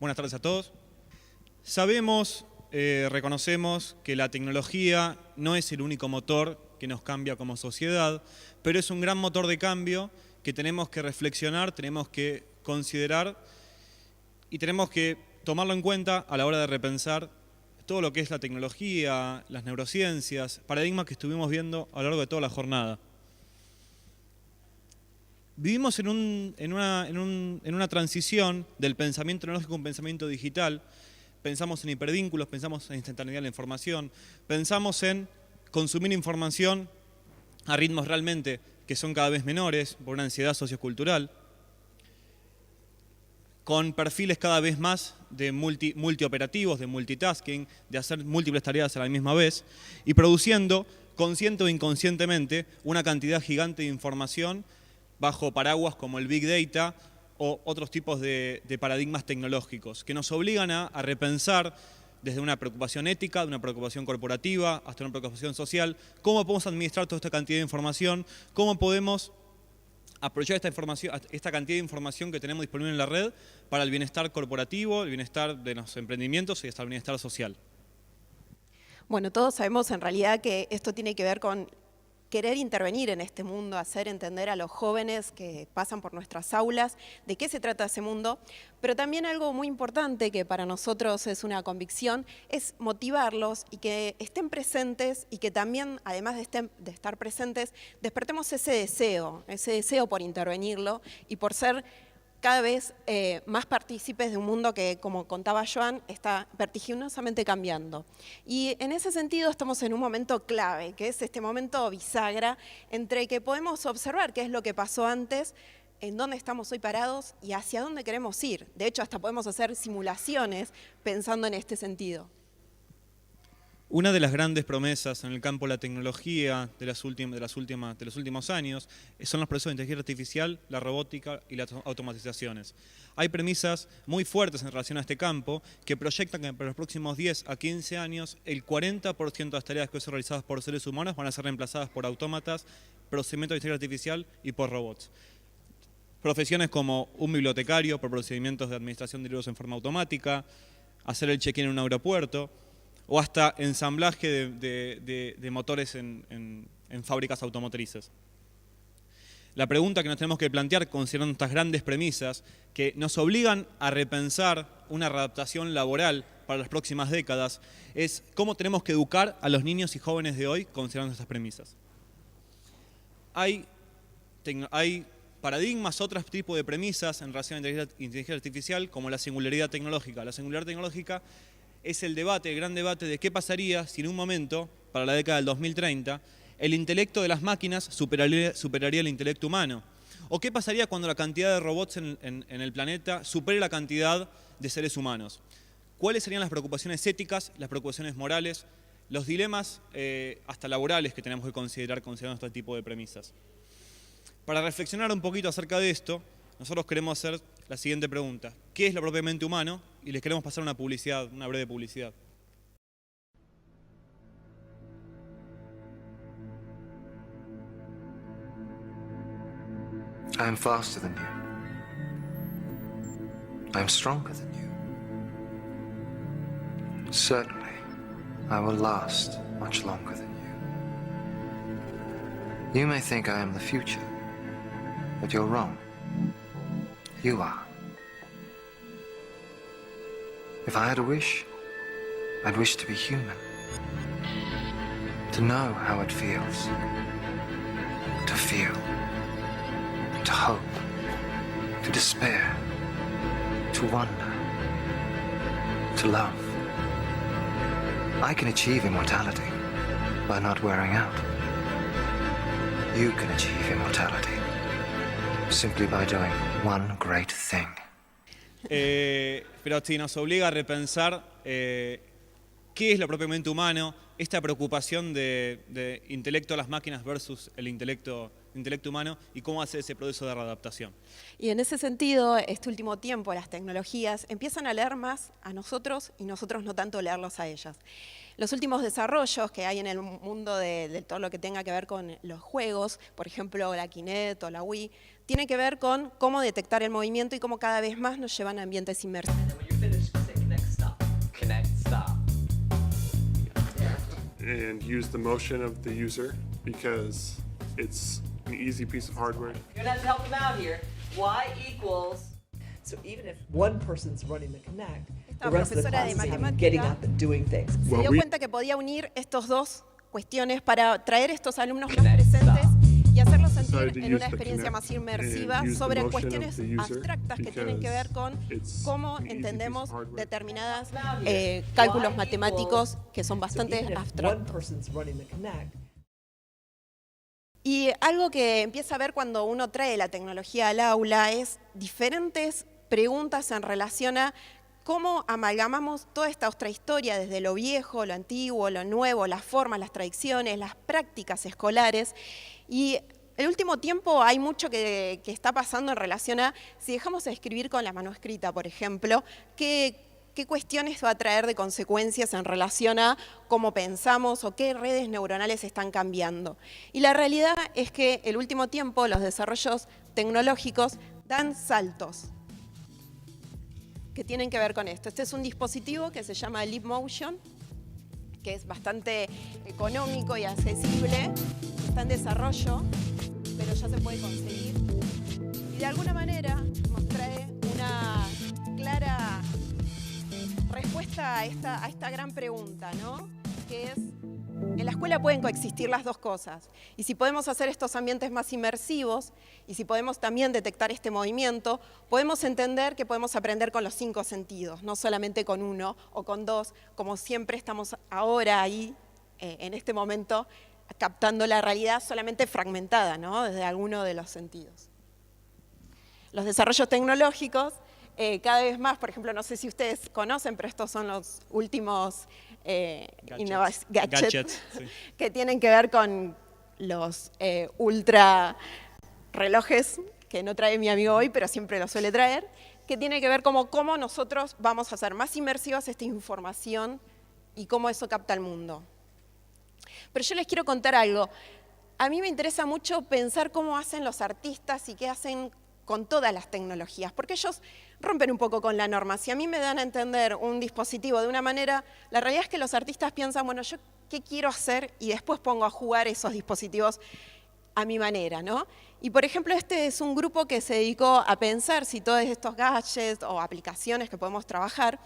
Buenas tardes a todos. Sabemos, reconocemos que la tecnología no es el único motor que nos cambia como sociedad, pero es un gran motor de cambio que tenemos que reflexionar, tenemos que considerar y tenemos que tomarlo en cuenta a la hora de repensar todo lo que es la tecnología, las neurociencias, paradigmas que estuvimos viendo a lo largo de toda la jornada. Vivimos en una transición del pensamiento tecnológico a un pensamiento digital. Pensamos en hipervínculos, pensamos en instantaneidad de la información, pensamos en consumir información a ritmos realmente que son cada vez menores por una ansiedad sociocultural, con perfiles cada vez más de multioperativos, de multitasking, de hacer múltiples tareas a la misma vez y produciendo, consciente o inconscientemente, una cantidad gigante de información bajo paraguas como el Big Data o otros tipos de paradigmas tecnológicos que nos obligan a repensar desde una preocupación ética, de una preocupación corporativa, hasta una preocupación social, cómo podemos administrar toda esta cantidad de información, cómo podemos aprovechar esta cantidad de información que tenemos disponible en la red para el bienestar corporativo, el bienestar de los emprendimientos y hasta el bienestar social. Bueno, todos sabemos en realidad que esto tiene que ver con querer intervenir en este mundo, hacer entender a los jóvenes que pasan por nuestras aulas de qué se trata ese mundo, pero también algo muy importante que para nosotros es una convicción, es motivarlos y que estén presentes y que también, además de estar presentes, despertemos ese deseo por intervenirlo y por ser cada vez más partícipes de un mundo que, como contaba Joan, está vertiginosamente cambiando. Y en ese sentido estamos en un momento clave, que es este momento bisagra entre que podemos observar qué es lo que pasó antes, en dónde estamos hoy parados y hacia dónde queremos ir. De hecho, hasta podemos hacer simulaciones pensando en este sentido. Una de las grandes promesas en el campo de la tecnología de los últimos años son los procesos de inteligencia artificial, la robótica y las automatizaciones. Hay premisas muy fuertes en relación a este campo que proyectan que para los próximos 10 a 15 años el 40% de las tareas que son realizadas por seres humanos van a ser reemplazadas por autómatas, procedimientos de inteligencia artificial y por robots. Profesiones como un bibliotecario por procedimientos de administración de libros en forma automática, hacer el check-in en un aeropuerto, o hasta ensamblaje de motores en fábricas automotrices. La pregunta que nos tenemos que plantear, considerando estas grandes premisas, que nos obligan a repensar una readaptación laboral para las próximas décadas, es cómo tenemos que educar a los niños y jóvenes de hoy considerando estas premisas. Hay paradigmas, otros tipos de premisas en relación a la inteligencia artificial, como la singularidad tecnológica. La singularidad tecnológica es el gran debate de qué pasaría si en un momento, para la década del 2030, el intelecto de las máquinas superaría el intelecto humano. O qué pasaría cuando la cantidad de robots en el planeta supere la cantidad de seres humanos. ¿Cuáles serían las preocupaciones éticas, las preocupaciones morales, los dilemas hasta laborales que tenemos que considerando este tipo de premisas? Para reflexionar un poquito acerca de esto, nosotros queremos hacer la siguiente pregunta. ¿Qué es lo propiamente humano? Y les queremos pasar una breve publicidad. I am faster than you. I am stronger than you. Certainly, I will last much longer than you. You may think I am the future, but you're wrong. You are. If I had a wish, I'd wish to be human. To know how it feels. To feel. To hope. To despair. To wonder. To love. I can achieve immortality by not wearing out. You can achieve immortality simply by doing one great thing. Pero sí nos obliga a repensar qué es lo propiamente humano, esta preocupación de intelecto a las máquinas versus el intelecto humano y cómo hacer ese proceso de readaptación. Y en ese sentido, este último tiempo, las tecnologías empiezan a leer más a nosotros y nosotros no tanto leerlos a ellas. Los últimos desarrollos que hay en el mundo de todo lo que tenga que ver con los juegos, por ejemplo la Kinect o la Wii, tiene que ver con cómo detectar el movimiento y cómo cada vez más nos llevan a ambientes inmersivos. and use the motion of the user because it's an easy piece of hardware. You're gonna have to help them out here. Y equals. So even if one person's running the Connect, Esta the rest of the profesora de class is matemática getting up and doing things. se Well, dio we- cuenta que podía unir estos dos cuestiones para traer estos alumnos más presentes y hacerlos sentir Decided to en use una the experiencia Connect más inmersiva and use the sobre motion of cuestiones the user abstractas que tienen que ver con because it's cómo an easy piece of entendemos hardware. determinadas Here. cálculos Y matemáticos que son So bastante even if one abstractos. person's running the Connect, Y algo que empieza a ver cuando uno trae la tecnología al aula es diferentes preguntas en relación a cómo amalgamamos toda esta otra historia, desde lo viejo, lo antiguo, lo nuevo, las formas, las tradiciones, las prácticas escolares. Y el último tiempo hay mucho que está pasando en relación a si dejamos de escribir con la mano escrita, por ejemplo, qué cuestiones va a traer de consecuencias en relación a cómo pensamos o qué redes neuronales están cambiando. Y la realidad es que el último tiempo los desarrollos tecnológicos dan saltos que tienen que ver con esto. Este es un dispositivo que se llama Leap Motion, que es bastante económico y accesible, está en desarrollo, pero ya se puede conseguir. Y de alguna manera nos trae una clara respuesta a esta gran pregunta, ¿no? Que es, en la escuela pueden coexistir las dos cosas. Y si podemos hacer estos ambientes más inmersivos, y si podemos también detectar este movimiento, podemos entender que podemos aprender con los 5 sentidos, no solamente con 1 o con 2, como siempre estamos ahora ahí, en este momento, captando la realidad solamente fragmentada, ¿no? Desde alguno de los sentidos. Los desarrollos tecnológicos, cada vez más, por ejemplo, no sé si ustedes conocen, pero estos son los últimos gadgets sí. que tienen que ver con los ultra relojes, que no trae mi amigo hoy, pero siempre lo suele traer, que tiene que ver cómo nosotros vamos a hacer más inmersivas esta información y cómo eso capta el mundo. Pero yo les quiero contar algo. A mí me interesa mucho pensar cómo hacen los artistas y qué hacen con todas las tecnologías, porque ellos rompen un poco con la norma. Si a mí me dan a entender un dispositivo de una manera, la realidad es que los artistas piensan, bueno, ¿yo qué quiero hacer? Y después pongo a jugar esos dispositivos a mi manera, ¿no? Y por ejemplo, este es un grupo que se dedicó a pensar si todos estos gadgets o aplicaciones que podemos trabajar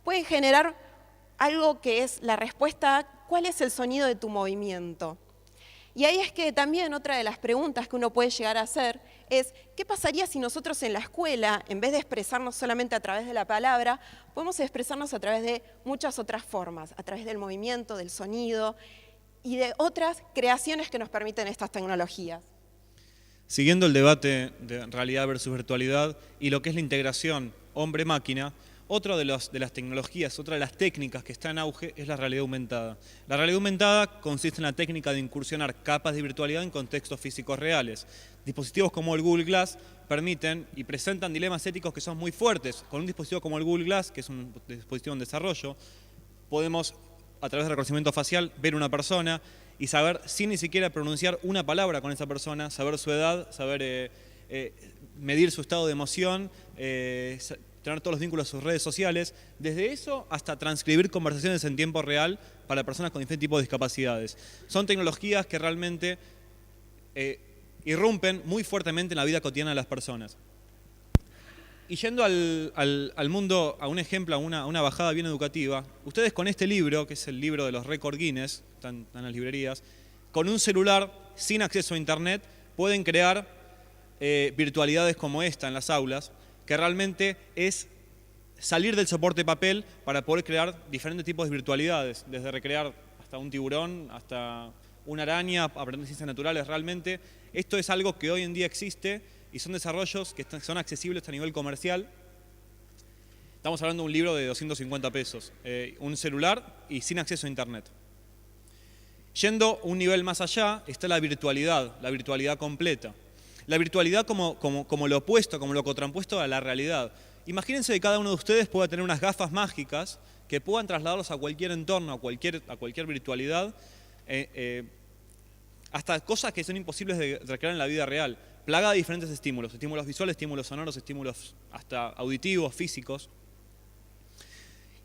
pueden generar algo que es la respuesta a cuál es el sonido de tu movimiento. Y ahí es que también otra de las preguntas que uno puede llegar a hacer es, ¿qué pasaría si nosotros en la escuela, en vez de expresarnos solamente a través de la palabra, podemos expresarnos a través de muchas otras formas, a través del movimiento, del sonido y de otras creaciones que nos permiten estas tecnologías? Siguiendo el debate de realidad versus virtualidad y lo que es la integración hombre-máquina, otra de las tecnologías, otra de las técnicas que está en auge es la realidad aumentada. La realidad aumentada consiste en la técnica de incursionar capas de virtualidad en contextos físicos reales. Dispositivos como el Google Glass permiten y presentan dilemas éticos que son muy fuertes. Con un dispositivo como el Google Glass, que es un dispositivo en desarrollo, podemos, a través del reconocimiento facial, ver una persona y saber, sin ni siquiera pronunciar una palabra con esa persona, saber su edad, saber medir su estado de emoción, tener todos los vínculos a sus redes sociales, desde eso hasta transcribir conversaciones en tiempo real para personas con diferentes tipos de discapacidades. Son tecnologías que realmente irrumpen muy fuertemente en la vida cotidiana de las personas. Y yendo al mundo, a un ejemplo, a una bajada bien educativa, ustedes con este libro, que es el libro de los récords Guinness, están en las librerías, con un celular sin acceso a internet, pueden crear virtualidades como esta en las aulas, que realmente es salir del soporte papel para poder crear diferentes tipos de virtualidades, desde recrear hasta un tiburón, hasta una araña, aprender ciencias naturales. Realmente esto es algo que hoy en día existe y son desarrollos que son accesibles a nivel comercial. Estamos hablando de un libro de 250 pesos, un celular y sin acceso a internet. Yendo un nivel más allá está la virtualidad completa. La virtualidad como lo opuesto, como lo contrapuesto a la realidad. Imagínense que cada uno de ustedes pueda tener unas gafas mágicas que puedan trasladarlos a cualquier entorno, a cualquier virtualidad, hasta cosas que son imposibles de recrear en la vida real, plagada de diferentes estímulos visuales, estímulos sonoros, estímulos hasta auditivos, físicos.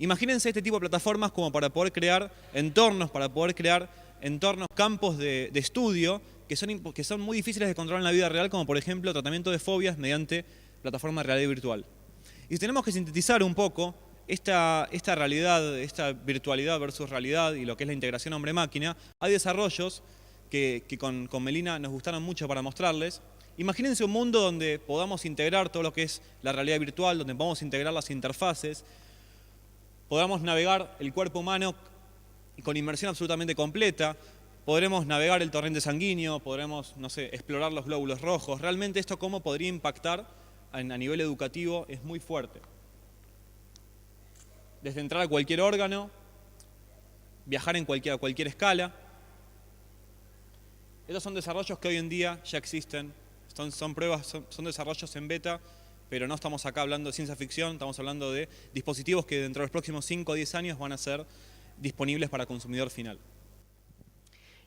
Imagínense este tipo de plataformas como para poder crear entornos, campos de estudio que son muy difíciles de controlar en la vida real, como por ejemplo tratamiento de fobias mediante plataformas de realidad virtual. Y si tenemos que sintetizar un poco esta realidad, esta virtualidad versus realidad y lo que es la integración hombre-máquina, hay desarrollos que con Melina nos gustaron mucho para mostrarles. Imagínense un mundo donde podamos integrar todo lo que es la realidad virtual, donde podamos integrar las interfaces, podamos navegar el cuerpo humano con inmersión absolutamente completa, podremos navegar el torrente sanguíneo, podremos, no sé, explorar los glóbulos rojos. Realmente esto cómo podría impactar a nivel educativo es muy fuerte. Desde entrar a cualquier órgano, viajar a cualquier escala. Estos son desarrollos que hoy en día ya existen, son desarrollos en beta, pero no estamos acá hablando de ciencia ficción, estamos hablando de dispositivos que dentro de los próximos 5 o 10 años van a ser disponibles para consumidor final.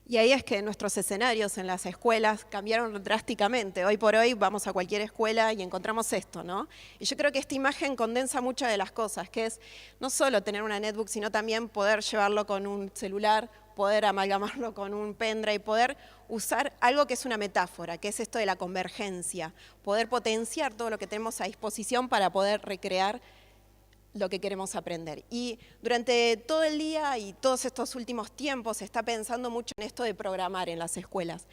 Y ahí es que nuestros escenarios en las escuelas cambiaron drásticamente. Hoy por hoy vamos a cualquier escuela y encontramos esto, ¿no? Y yo creo que esta imagen condensa muchas de las cosas, que es no solo tener una netbook, sino también poder llevarlo con un celular, poder amalgamarlo con un pendrive, poder usar algo que es una metáfora, que es esto de la convergencia, poder potenciar todo lo que tenemos a disposición para poder recrear lo que queremos aprender. Y durante todo el día y todos estos últimos tiempos se está pensando mucho en esto de programar en las escuelas.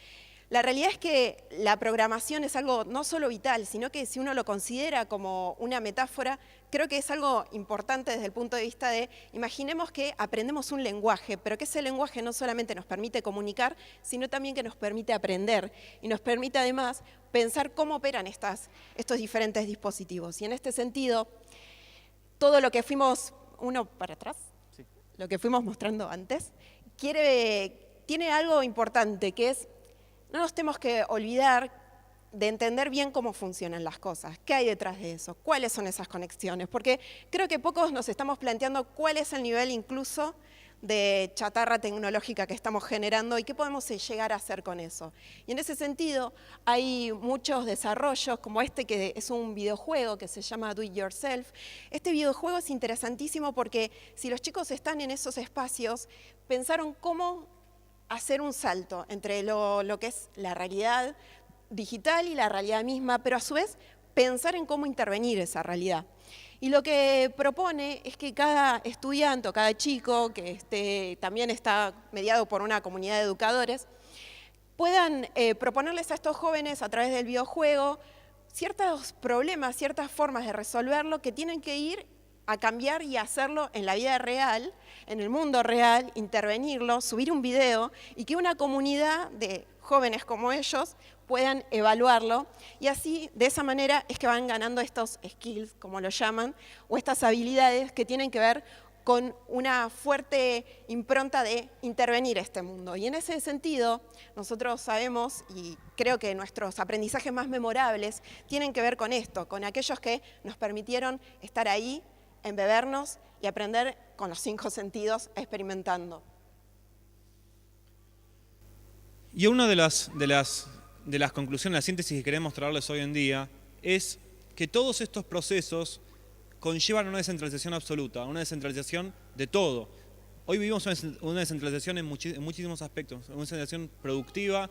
La realidad es que la programación es algo no solo vital, sino que si uno lo considera como una metáfora, creo que es algo importante desde el punto de vista de, imaginemos que aprendemos un lenguaje, pero que ese lenguaje no solamente nos permite comunicar, sino también que nos permite aprender y nos permite además pensar cómo operan estos diferentes dispositivos. Y en este sentido, todo lo que fuimos, uno para atrás, sí, lo que fuimos mostrando antes, tiene algo importante, que es, no nos tenemos que olvidar de entender bien cómo funcionan las cosas, qué hay detrás de eso, cuáles son esas conexiones, porque creo que pocos nos estamos planteando cuál es el nivel incluso de chatarra tecnológica que estamos generando y qué podemos llegar a hacer con eso. Y en ese sentido hay muchos desarrollos como este que es un videojuego que se llama Do It Yourself. Este videojuego es interesantísimo porque si los chicos están en esos espacios, pensaron cómo hacer un salto entre lo que es la realidad digital y la realidad misma, pero a su vez pensar en cómo intervenir esa realidad. Y lo que propone es que cada estudiante o cada chico, que también está mediado por una comunidad de educadores, puedan proponerles a estos jóvenes a través del videojuego ciertos problemas, ciertas formas de resolverlo que tienen que ir a cambiar y hacerlo en la vida real, en el mundo real, intervenirlo, subir un video y que una comunidad de jóvenes como ellos puedan evaluarlo y así, de esa manera, es que van ganando estos skills, como lo llaman, o estas habilidades que tienen que ver con una fuerte impronta de intervenir este mundo. Y en ese sentido, nosotros sabemos, y creo que nuestros aprendizajes más memorables tienen que ver con esto, con aquellos que nos permitieron estar ahí, embebernos y aprender con los 5 sentidos, experimentando. Y una de las conclusiones, la síntesis que queremos traerles hoy en día es que todos estos procesos conllevan una descentralización absoluta, una descentralización de todo. Hoy vivimos una descentralización en muchísimos aspectos, una descentralización productiva,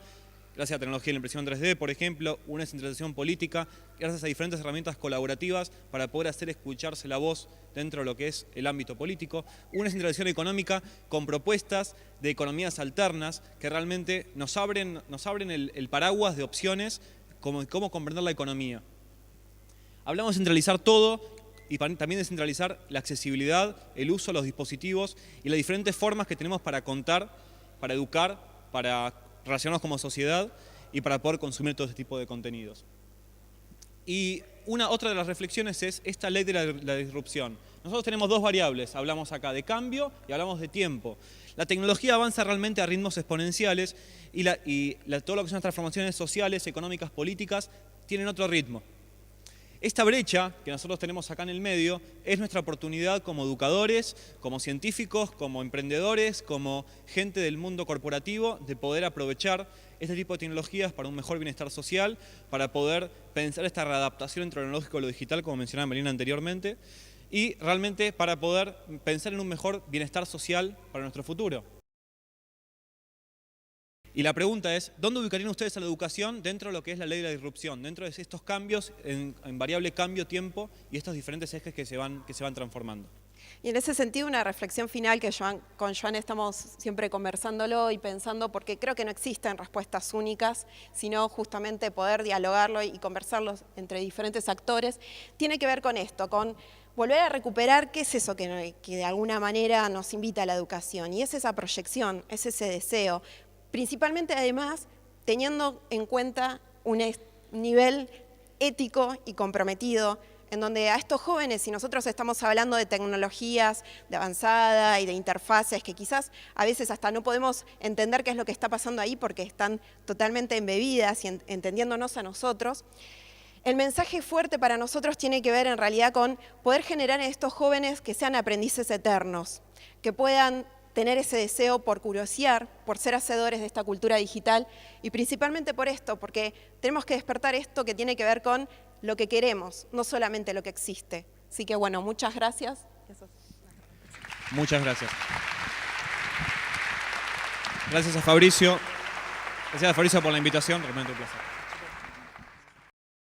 gracias a la tecnología de la impresión 3D, por ejemplo, una descentralización política, gracias a diferentes herramientas colaborativas para poder hacer escucharse la voz dentro de lo que es el ámbito político, una descentralización económica con propuestas de economías alternas que realmente nos abren el paraguas de opciones como cómo comprender la economía. Hablamos de centralizar todo y también de centralizar la accesibilidad, el uso de los dispositivos y las diferentes formas que tenemos para contar, para educar, para relacionarnos como sociedad y para poder consumir todo este tipo de contenidos. Y otra de las reflexiones es esta ley de la disrupción. Nosotros tenemos 2 variables, hablamos acá de cambio y hablamos de tiempo. La tecnología avanza realmente a ritmos exponenciales y todo lo que son las transformaciones sociales, económicas, políticas, tienen otro ritmo. Esta brecha que nosotros tenemos acá en el medio es nuestra oportunidad como educadores, como científicos, como emprendedores, como gente del mundo corporativo, de poder aprovechar este tipo de tecnologías para un mejor bienestar social, para poder pensar esta readaptación entre lo tecnológico y lo digital, como mencionaba Melina anteriormente, y realmente para poder pensar en un mejor bienestar social para nuestro futuro. Y la pregunta es, ¿dónde ubicarían ustedes a la educación dentro de lo que es la ley de la disrupción? Dentro de estos cambios, en variable cambio-tiempo y estos diferentes ejes que se van transformando. Y en ese sentido, una reflexión final que con Joan estamos siempre conversándolo y pensando, porque creo que no existen respuestas únicas, sino justamente poder dialogarlo y conversarlo entre diferentes actores, tiene que ver con esto, con volver a recuperar qué es eso que de alguna manera nos invita a la educación. Y es esa proyección, es ese deseo. Principalmente, además, teniendo en cuenta un nivel ético y comprometido, en donde a estos jóvenes, si nosotros estamos hablando de tecnologías de avanzada y de interfaces, que quizás a veces hasta no podemos entender qué es lo que está pasando ahí porque están totalmente embebidas y entendiéndonos a nosotros, el mensaje fuerte para nosotros tiene que ver en realidad con poder generar en estos jóvenes que sean aprendices eternos, que puedan tener ese deseo por curiosear, por ser hacedores de esta cultura digital y principalmente por esto, porque tenemos que despertar esto que tiene que ver con lo que queremos, no solamente lo que existe. Así que bueno, muchas gracias. Muchas gracias. Gracias a Fabricio. Gracias a Fabricio por la invitación, realmente un placer.